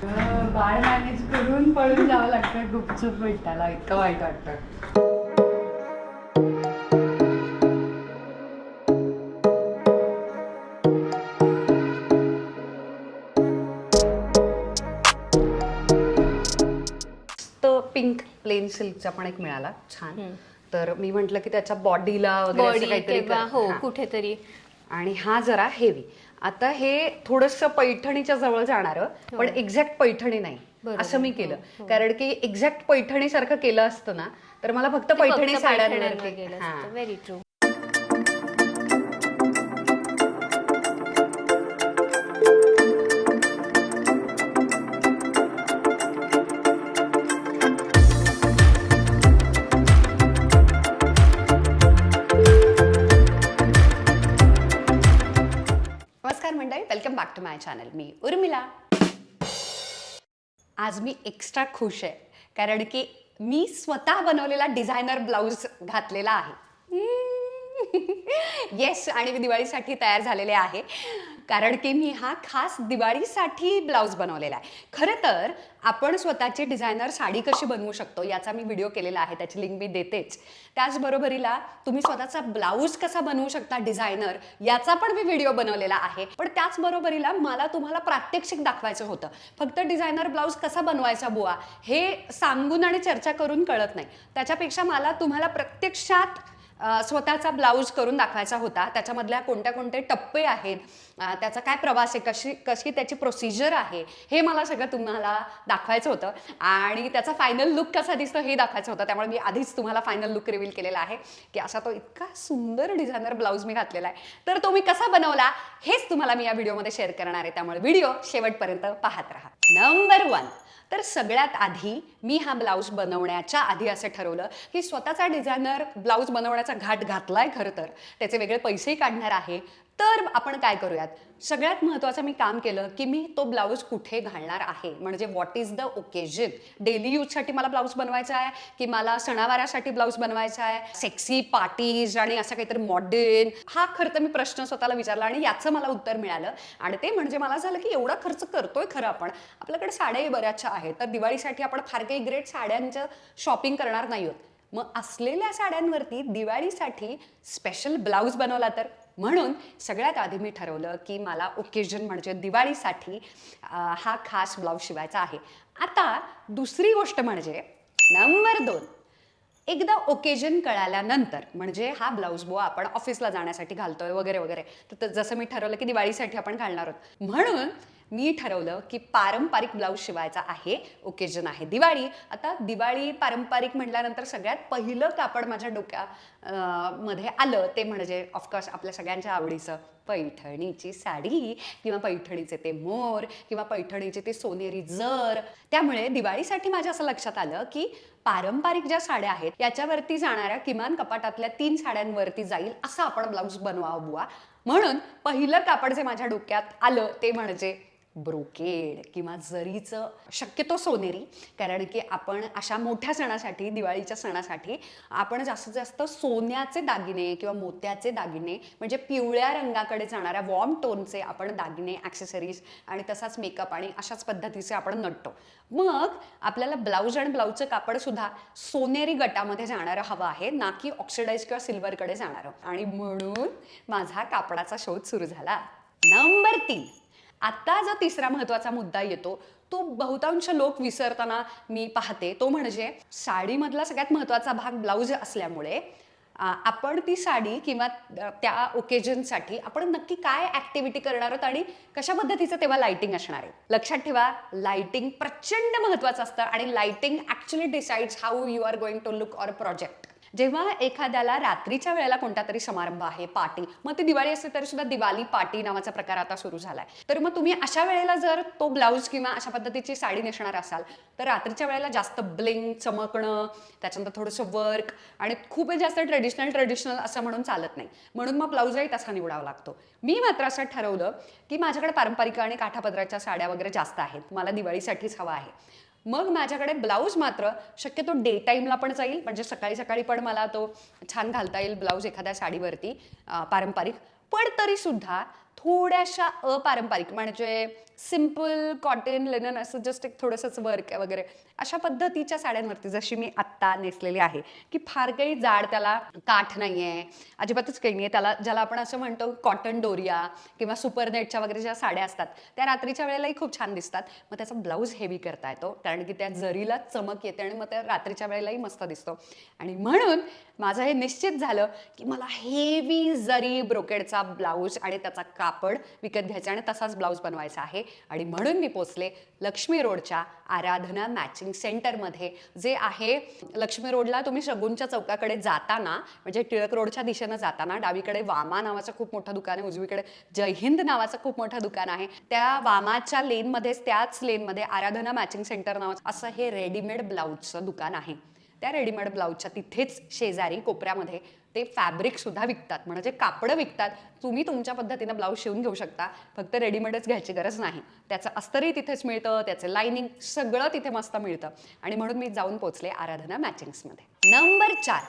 बाळ manage करून पळून जावं लागतं गुपचूप भेटायला, इतकं वाईट वाटतं. तो पिंक प्लेन सिल्कचा पण एक मिळाला छान. तर मी म्हंटल की त्याच्या बॉडीला वगैरे काहीतरी हो कुठेतरी. आणि हा जरा हेवी. आता हे थोडस पैठणीच्या जवळ जाणार पण एक्झॅक्ट पैठणी नाही असं मी केलं. कारण की एक्झॅक्ट पैठणी सारखं केलं असतं ना तर मला फक्त पैठणी साड्यांवरती. Very true. नमस्कार मंडळी, welcome back to my channel. मी उर्मिला. आज मी एक्स्ट्रा खुश आहे कारण की मी स्वतः बनवलेला डिझायनर ब्लाऊज घातलेला आहे. येस, आणि मी दिवाळीसाठी तयार झालेले आहे कारण की मी हा खास दिवाळीसाठी ब्लाऊज बनवलेला आहे. खरं तर आपण स्वतःची डिझायनर साडी कशी बनवू शकतो याचा मी व्हिडिओ केलेला आहे, त्याची लिंक मी देतेच. त्याचबरोबरीला तुम्ही स्वतःचा ब्लाऊज कसा बनवू शकता डिझायनर याचा पण मी व्हिडिओ बनवलेला आहे. पण त्याचबरोबरीला मला तुम्हाला प्रात्यक्षिक दाखवायचं होतं. फक्त डिझायनर ब्लाऊज कसा बनवायचा बुवा हे सांगून आणि चर्चा करून कळत नाही. त्याच्यापेक्षा मला तुम्हाला प्रत्यक्षात स्वतःचा ब्लाऊज करून दाखवायचा होता. त्याच्यामधल्या कोणत्या कोणते टप्पे आहेत, त्याचा काय प्रवास आहे, कशी कशी त्याची प्रोसिजर आहे, हे मला सगळं तुम्हाला दाखवायचं होतं. आणि त्याचा फायनल लुक कसा दिसतो हे दाखवायचं होतं. त्यामुळे मी आधीच तुम्हाला फायनल लुक रिव्हील केलेला आहे की असा तो इतका सुंदर डिझायनर ब्लाऊज मी घातलेला आहे. तर तो मी कसा बनवला हेच तुम्हाला मी या व्हिडिओमध्ये शेअर करणार आहे. त्यामुळे व्हिडिओ शेवटपर्यंत पाहत राहा. नंबर 1, तर सगळ्यात आधी मी हा ब्लाऊज बनवण्याच्या आधी असं ठरवलं की स्वतःचा डिझायनर ब्लाऊज बनवण्याचा घाट घातलाय. खरं तर त्याचे वेगळे पैसेही काढणार आहे. तर आपण काय करूयात, सगळ्यात महत्त्वाचं मी काम केलं की मी तो ब्लाऊज कुठे घालणार आहे, म्हणजे what is the occasion. Daily यूजसाठी मला ब्लाऊज बनवायचा आहे की मला सणावारासाठी ब्लाऊज बनवायचा आहे, सेक्सी पार्टीज आणि असं काहीतरी मॉडर्न. हा खरं तर मी प्रश्न स्वतःला विचारला आणि याचं मला उत्तर मिळालं. आणि ते म्हणजे मला झालं की एवढा खर्च करतोय खरं आपण, आपल्याकडे साड्याही बऱ्याचशा आहेत, तर दिवाळीसाठी आपण फार काही ग्रेट साड्यांचं शॉपिंग करणार नाही आहोत. मग असलेल्या साड्यांवरती दिवाळीसाठी स्पेशल ब्लाऊज बनवला तर. म्हणून सगळ्यात आधी मी ठरवलं की मला ओकेजन म्हणजे दिवाळीसाठी हा खास ब्लाऊज शिवायचा आहे. आता दुसरी गोष्ट म्हणजे नंबर 2, एकदा ओकेजन कळाल्यानंतर म्हणजे हा ब्लाऊज बुवा आपण ऑफिसला जाण्यासाठी घालतोय वगैरे वगैरे, तर जसं मी ठरवलं की दिवाळीसाठी आपण घालणार आहोत, म्हणून मी ठरवलं की पारंपरिक ब्लाऊज शिवायचा आहे. ओकेजन आहे दिवाळी. आता दिवाळी पारंपरिक म्हटल्यानंतर सगळ्यात पहिलं कापड माझ्या मध्ये आलं ते म्हणजे ऑफकोर्स आपल्या सगळ्यांच्या आवडीचं पैठणीची साडी किंवा पैठणीचे ते मोर किंवा पैठणीचे ते सोनेरी जर. त्यामुळे दिवाळीसाठी माझ्या असं लक्षात आलं की पारंपरिक ज्या साड्या आहेत याच्यावरती जाणाऱ्या किमान कपाटातल्या 3 साड्यांवरती जाईल असं आपण ब्लाऊज बनवावं बुवा. म्हणून पहिलं कापड जे माझ्या डोक्यात आलं ते म्हणजे ब्रोकेड किंवा जरीचं, शक्यतो सोनेरी. कारण की आपण अशा मोठ्या सणासाठी, दिवाळीच्या सणासाठी आपण जास्तीत जास्त सोन्याचे दागिने किंवा मोत्याचे दागिने म्हणजे पिवळ्या रंगाकडे जाणाऱ्या वॉर्म टोनचे आपण दागिने, ॲक्सेसरीज आणि तसाच मेकअप आणि अशाच पद्धतीचे आपण नटतो. मग आपल्याला ब्लाऊज आणि ब्लाऊजचं कापड सुद्धा सोनेरी गटामध्ये जाणारं हवं आहे, ना की ऑक्सिडाईज किंवा सिल्वरकडे जाणारं. आणि म्हणून माझा कापडाचा शोध सुरू झाला. नंबर 3, आता जो तिसरा महत्त्वाचा मुद्दा येतो तो बहुतांश लोक विसरताना मी पाहते, तो म्हणजे साडीमधला सगळ्यात महत्त्वाचा भाग ब्लाऊज असल्यामुळे आपण ती साडी किंवा त्या ओकेजनसाठी आपण नक्की काय ॲक्टिव्हिटी करणार आहोत आणि कशा पद्धतीचं तेव्हा लाइटिंग असणार आहे. लक्षात ठेवा, लाइटिंग प्रचंड महत्त्वाचं असतं आणि lighting actually decides how you are going to look or project. जेव्हा एखाद्याला रात्रीच्या वेळेला कोणता तरी समारंभ आहे, पार्टी, मग ती दिवाळी असते तरी सुद्धा दिवाळी पार्टी नावाचा प्रकार आता सुरू झालाय, तर मग तुम्ही अशा वेळेला जर तो ब्लाऊज किंवा अशा पद्धतीची साडी नेसणार असाल तर रात्रीच्या वेळेला जास्त ब्लिंग, चमकणं, त्याच्यानंतर थोडंसं वर्क आणि खूपच जास्त ट्रेडिशनल असं म्हणून चालत नाही. म्हणून मग ब्लाऊजही तसा निवडावा लागतो. मी मात्र असं ठरवलं की माझ्याकडे पारंपरिक आणि काठापदराच्या साड्या वगैरे जास्त आहेत, मला दिवाळीसाठीच हवा आहे. मग माझ्याकडे ब्लाऊज मात्र शक्यतो डे टाईमला पण जाईल, म्हणजे सकाळी सकाळी पण मला तो छान घालता येईल ब्लाऊज एखाद्या साडीवरती पारंपरिक. पण तरी सुद्धा थोड्याशा अपारंपरिक म्हणजे सिम्पल कॉटन लिनन असं जस्ट एक थोडंसंच वर्क वगैरे अशा पद्धतीच्या साड्यांवरती जशी मी आत्ता नेसलेली आहे की फार काही जाड त्याला काठ नाही आहे, अजिबातच काही नाही आहे त्याला, ज्याला आपण असं म्हणतो कॉटन डोरिया किंवा सुपरनेटच्या वगैरे ज्या साड्या असतात त्या रात्रीच्या वेळेलाही खूप छान दिसतात. मग त्याचा ब्लाऊज हेवी करता येतो कारण की त्या जरीला चमक येते आणि मग त्या रात्रीच्या वेळेलाही मस्त दिसतो. आणि म्हणून माझं हे निश्चित झालं की मला हेवी जरी ब्रोकेडचा ब्लाऊज आणि त्याचा कापड विकत घ्यायचा आणि तसाच ब्लाऊज बनवायचा आहे. आणि म्हणून मी पोचले लक्ष्मी रोडच्या आराधना मॅचिंग सेंटरमध्ये, जे आहे लक्ष्मी रोडला तुम्ही शगुनच्या चौकाकडे जाताना म्हणजे टिळक रोडच्या दिशेनं जाताना डावीकडे वामा नावाचं खूप मोठं दुकान आहे, उजवीकडे जयहिंद नावाचं खूप मोठं दुकान आहे. त्या वामाच्या लेनमध्येच त्याच लेनमध्ये आराधना मॅचिंग सेंटर नावाचं असं हे रेडीमेड ब्लाऊजचं दुकान आहे. त्या रेडीमेड ब्लाऊजच्या तिथेच शेजारी कोपऱ्यामध्ये ते फॅब्रिक सुद्धा विकतात, म्हणजे कापडं विकतात. तुम्ही तुमच्या पद्धतीनं ब्लाऊज शिवून घेऊ शकता, फक्त रेडीमेडच घ्यायची गरज नाही. त्याचं अस्तरही तिथेच मिळतं, त्याचं लाइनिंग सगळं तिथे मस्त मिळतं. आणि म्हणून मी जाऊन पोचले आराधना मॅचिंग्समध्ये. नंबर 4,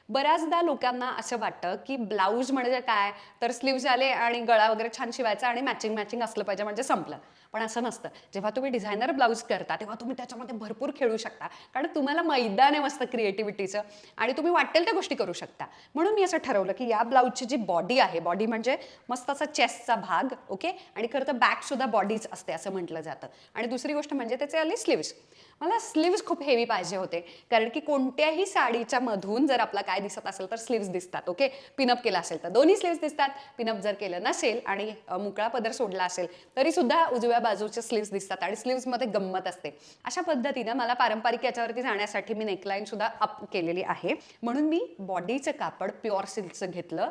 बऱ्याचदा लोकांना असं वाटतं की ब्लाऊज म्हणजे काय तर स्लीव्ज आले आणि गळा वगैरे छान शिवायचा आणि मॅचिंग मॅचिंग असलं पाहिजे म्हणजे संपलं. पण असं नसतं. जेव्हा तुम्ही डिझायनर ब्लाऊज करता तेव्हा तुम्ही त्याच्यामध्ये भरपूर खेळू शकता, कारण तुम्हाला मैदान आहे मस्त क्रिएटिव्हिटीचं आणि तुम्ही वाटेल त्या गोष्टी करू शकता. म्हणून मी असं ठरवलं की या ब्लाऊजची जी बॉडी आहे, बॉडी म्हणजे मस्त असा चेस्टचा भाग, ओके, आणि खरं तर बॅक सुद्धा बॉडीच असते असं म्हटलं जातं. आणि दुसरी गोष्ट म्हणजे त्याचे आले स्लीव्स. मला स्लीव्स खूप हेवी पाहिजे होते, कारण की कोणत्याही साडीच्या मधून जर आपला काय दिसत असेल तर स्लीव्स दिसतात, ओके. पिनअप केला असेल तर दोन्ही स्लीव्स दिसतात, पिनअप जर केलं नसेल आणि मोकळा पदर सोडला असेल तरी सुद्धा उजव्या बाजूचे स्लीव्स दिसतात आणि स्लीव्समध्ये गंमत असते. अशा पद्धतीनं मला पारंपरिक याच्यावरती जाण्यासाठी मी नेकलाईन सुद्धा अप केलेली आहे. म्हणून मी बॉडीचं कापड प्युअर सिल्कचं घेतलं,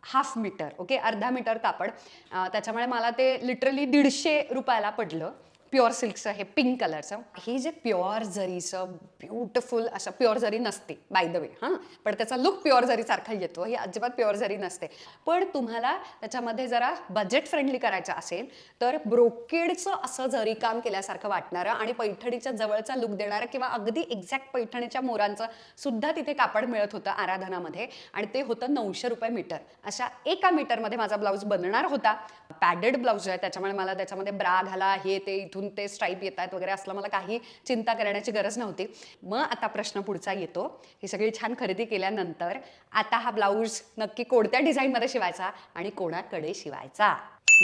1/2 मीटर, ओके, अर्धा मीटर कापड. त्याच्यामुळे मला ते लिटरली 150 रुपयाला पडलं. प्युअर सिल्कचं हे पिंक कलरचं. हे जे प्युअर जरीचं ब्युटिफुल असं प्युअर जरी नसते बाय द वे, हां, पण त्याचा लुक प्युअर जरीसारखा येतो. ही अजिबात प्युअर जरी नसते. पण तुम्हाला त्याच्यामध्ये जरा बजेट फ्रेंडली करायचं असेल तर ब्रोकेडचं असं जरी काम केल्यासारखं वाटणारं आणि पैठणीच्या जवळचा लुक देणारं किंवा अगदी एक्झॅक्ट पैठणीच्या मोरांचं सुद्धा तिथे कापड मिळत होतं आराधनामध्ये आणि ते होतं 900 रुपये मीटर. अशा एका मीटरमध्ये माझा ब्लाऊज बनणार होता. पॅडेड ब्लाऊज आहे, त्याच्यामुळे मला त्याच्यामध्ये ब्रा घाला, हे ते इथून ते स्ट्राईप येत आहेत वगैरे असलं मला काही चिंता करण्याची गरज नव्हती. मग आता प्रश्न पुढचा येतो, ही सगळी छान खरेदी केल्यानंतर आता हा ब्लाऊज नक्की कोणत्या डिझाईनमध्ये शिवायचा आणि कोणाकडे शिवायचा.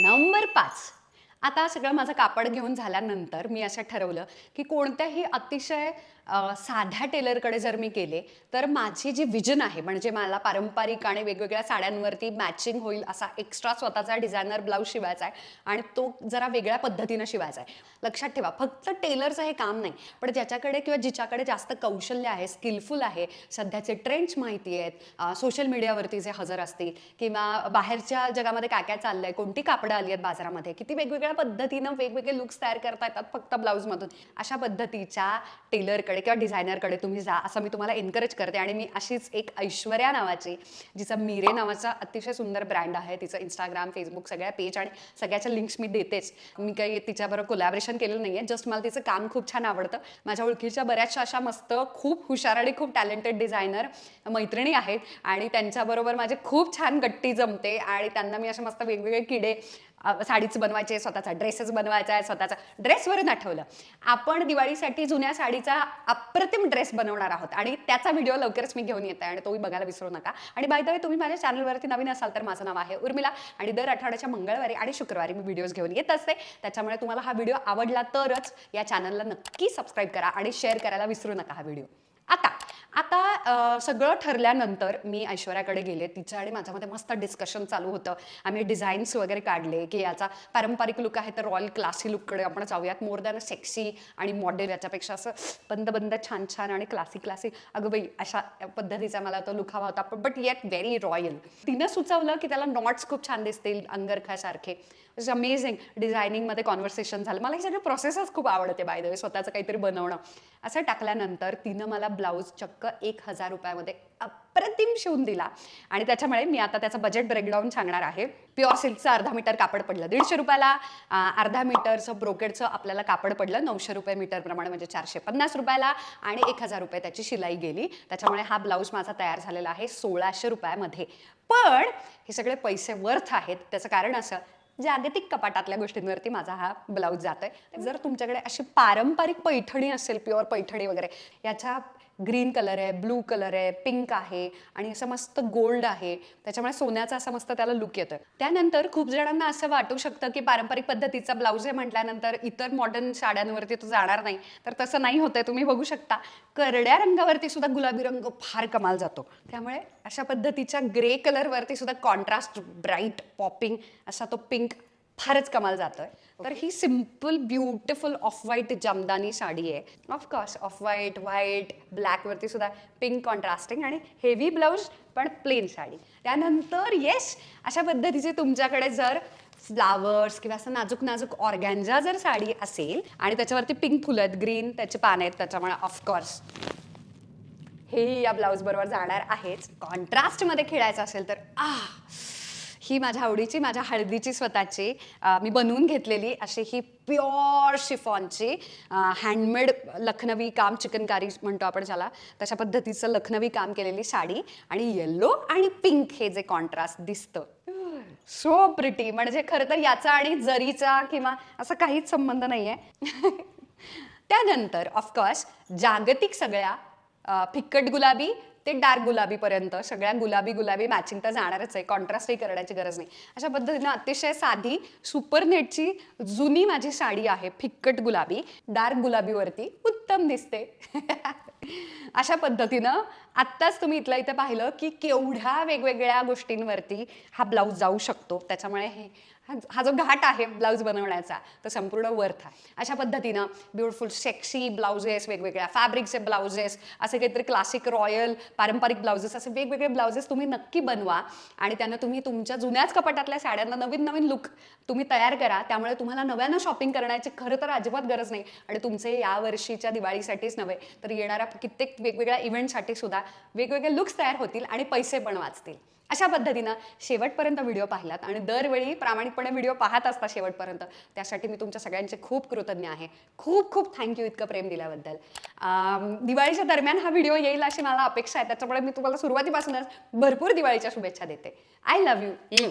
नंबर 5, आता सगळं माझं कापड घेऊन झाल्यानंतर मी असं ठरवलं की कोणत्याही अतिशय साध्या टेलरकडे जर मी गेले तर माझी जी विजन आहे, म्हणजे मला पारंपरिक आणि वेगवेगळ्या साड्यांवरती मॅचिंग होईल असा एक्स्ट्रा स्वतःचा डिझायनर ब्लाऊज शिवायचा आहे आणि तो जरा वेगळ्या पद्धतीनं शिवायचा आहे. लक्षात ठेवा, फक्त टेलरचं हे काम नाही, पण ज्याच्याकडे किंवा जिच्याकडे जास्त कौशल्य आहे, स्किलफुल आहे, सध्याचे ट्रेंड्स माहिती आहेत, सोशल मीडियावरती जे हजर असतील किंवा बाहेरच्या जगामध्ये काय काय चाललंय, कोणती कापडं आली आहेत बाजारामध्ये, किती वेगवेगळ्या पद्धतीनं वेगवेगळे लुक्स तयार करता येतात फक्त ब्लाऊजमधून, अशा पद्धतीच्या टेलरकडे किंवा डिझायनरकडे तुम्ही जा असं मी तुम्हाला एनकरेज करते. आणि मी अशीच एक ऐश्वर्या नावाची, जिचा मिरे नावाचा अतिशय सुंदर ब्रँड आहे, तिचं इंस्टाग्राम, फेसबुक सगळ्या पेज आणि सगळ्याच्या लिंक्स मी देतेच. मी काही तिच्याबरोबर कोलॅबरेशन केलेलं नाही आहे, जस्ट मला तिचं काम खूप छान आवडतं. माझ्या ओळखीच्या बऱ्याचशा अशा मस्त खूप हुशार आणि खूप टॅलेंटेड डिझायनर मैत्रिणी आहेत आणि त्यांच्याबरोबर माझे खूप छान गट्टी जमते आणि त्यांना मी असे मस्त वेगवेगळे किडे साडीच बनवायचे, स्वतःचा ड्रेसेस बनवायचा आहे. स्वतःचा ड्रेसवरून आठवलं, आपण दिवाळीसाठी जुन्या साडीचा अप्रतिम ड्रेस बनवणार आहोत आणि त्याचा व्हिडिओ लवकरच मी घेऊन येत आहे आणि तोही बघायला विसरू नका. आणि बाय द वे, तुम्ही माझ्या चॅनलवरती नवीन असाल तर माझं नाव आहे उर्मिला आणि दर आठवड्याच्या मंगळवारी आणि शुक्रवारी मी व्हिडिओज घेऊन येत असते. त्याच्यामुळे तुम्हाला हा व्हिडिओ आवडला तरच या चॅनलला नक्की सबस्क्राईब करा आणि शेअर करायला विसरू नका हा व्हिडिओ. आता सगळं ठरल्यानंतर मी ऐश्वर्याकडे गेले. तिच्या आणि माझ्यामध्ये मस्त डिस्कशन चालू होतं. आम्ही डिझाईन्स वगैरे काढले की याचा पारंपरिक लुक आहे तर रॉयल क्लासी लुककडे आपण जाऊयात, मोर दॅन सेक्सी आणि मॉडेल, याच्यापेक्षा असं बंद बंद छान छान आणि क्लासी अगं बाई अशा पद्धतीचा मला तो लुक हवा होता, बट येट व्हेरी रॉयल. तिनं सुचवलं की त्याला नॉट्स खूप छान दिसतील अंगरख्यासारखे. It's amazing. डिझायनिंगमध्ये कॉन्व्हर्सेशन झालं. मला ही सगळी प्रोसेसच खूप आवडते बाय द वे, स्वतःचं काहीतरी बनवणं. असं टाकल्यानंतर तिनं मला ब्लाऊज चक्क 1000 रुपयामध्ये अप्रतिम शिवून दिला आणि त्याच्यामुळे मी आता त्याचं बजेट ब्रेकडाऊन सांगणार आहे. प्युअर सिल्कचं अर्धा मीटर कापड पडलं 150 रुपयाला, अर्धा मीटरचं ब्रोकेडचं आपल्याला कापड पडलं 900 रुपये मीटर प्रमाणे, म्हणजे 450 रुपयाला आणि 1000 रुपये त्याची शिलाई गेली. त्याच्यामुळे हा ब्लाऊज माझा तयार झालेला आहे 1600 रुपयामध्ये. पण हे सगळे पैसे वर्थ आहेत. त्याचं कारण असं जागतिक कपाटातल्या गोष्टींवरती माझा हा ब्लाऊज जातोय. जर तुमच्याकडे अशी पारंपरिक पैठणी असेल, प्युअर पैठणी वगैरे, याच्या ग्रीन कलर आहे, ब्लू कलर आहे, पिंक आहे आणि असं मस्त गोल्ड आहे, त्याच्यामुळे सोन्याचा असा मस्त त्याला लुक येतोय. त्यानंतर खूप जणांना असं वाटू शकतं की पारंपरिक पद्धतीचा ब्लाऊज आहे म्हटल्यानंतर इतर मॉडर्न साड्यांवरती तो जाणार नाही, तर तसं नाही होतंय. तुम्ही बघू शकता करड्या रंगावरती सुद्धा गुलाबी रंग फार कमाल जातो. त्यामुळे अशा पद्धतीच्या ग्रे कलरवरती सुद्धा कॉन्ट्रास्ट ब्राईट पॉपिंग असा तो पिंक फारच कमाल जातोय. तर ही simple beautiful off white Jamdani sari आहे. ऑफकोर्स ऑफ व्हाईट, व्हाईट, ब्लॅकवरती सुद्धा पिंक कॉन्ट्रास्टिंग आणि हेवी ब्लाऊज पण प्लेन साडी. त्यानंतर येस, अशा पद्धतीचे तुमच्याकडे जर फ्लावर्स किंवा असं नाजूक नाजूक ऑर्गॅन्झा जर साडी असेल आणि त्याच्यावरती पिंक फुलं आहेत, ग्रीन त्याचे पान आहेत, त्याच्यामुळे ऑफकोर्स हे या ब्लाऊज बरोबर जाणार आहेच. कॉन्ट्रास्टमध्ये खेळायचं असेल तर ही माझ्या आवडीची, माझ्या हळदीची स्वतःची मी बनवून घेतलेली अशी ही प्युअर शिफॉनची हँडमेड लखनवी काम, चिकनकारी म्हणतो आपण ज्याला, तशा पद्धतीचं लखनवी काम केलेली साडी आणि येल्लो आणि पिंक हे जे कॉन्ट्रास्ट दिसतं, सो प्रिटी. म्हणजे खरं तर याचा आणि जरीचा किंवा असा काहीच संबंध नाही आहे. त्यानंतर ऑफकोर्स जागतिक सगळ्या फिक्कट गुलाबी ते डार्क गुलाबीपर्यंत सगळ्या गुलाबी गुलाबी मॅचिंग तर जाणारच आहे, कॉन्ट्रास्टही करण्याची गरज नाही. अशा पद्धतीनं अतिशय साधी सुपरनेटची जुनी माझी साडी आहे, फिक्कट गुलाबी, डार्क गुलाबीवरती उत्तम दिसते. अशा पद्धतीनं आत्ताच तुम्ही इथल्या इथे पाहिलं की केवढ्या वेगवेगळ्या गोष्टींवरती हा ब्लाऊज जाऊ शकतो. त्याच्यामुळे हा जो घाट आहे ब्लाऊज बनवण्याचा तो संपूर्ण वर्थ आहे. अशा पद्धतीनं ब्युटिफुल सेक्सी ब्लाउजेस, वेगवेगळ्या फॅब्रिकचे ब्लाउजेस, असे काहीतरी क्लासिक रॉयल पारंपरिक ब्लाउजेस, असे वेगवेगळे ब्लाउजेस तुम्ही नक्की बनवा आणि त्यानं तुम्ही तुमच्या जुन्याच कपाटातल्या साड्यांना नवीन नवीन लुक तुम्ही तयार करा. त्यामुळे तुम्हाला नव्यानं शॉपिंग करण्याची खरं तर अजिबात गरज नाही आणि तुमचे या वर्षीच्या दिवाळीसाठीच नव्हे तर येणाऱ्या कित्येक वेगवेगळ्या इव्हेंटसाठी सुद्धा वेगवेगळे लुक्स तयार होतील आणि पैसे पण वाचतील. अशा पद्धतीनं शेवटपर्यंत व्हिडिओ पाहिलात आणि दरवेळी प्रामाणिकपणे व्हिडिओ पाहत असता शेवटपर्यंत, त्यासाठी मी तुमच्या सगळ्यांचे खूप कृतज्ञ आहे. खूप खूप थँक्यू इतकं प्रेम दिल्याबद्दल. दिवाळीच्या दरम्यान हा व्हिडिओ येईल अशी मला अपेक्षा आहे, त्याच्यामुळे मी तुम्हाला सुरुवातीपासूनच भरपूर दिवाळीच्या शुभेच्छा देते. I love you.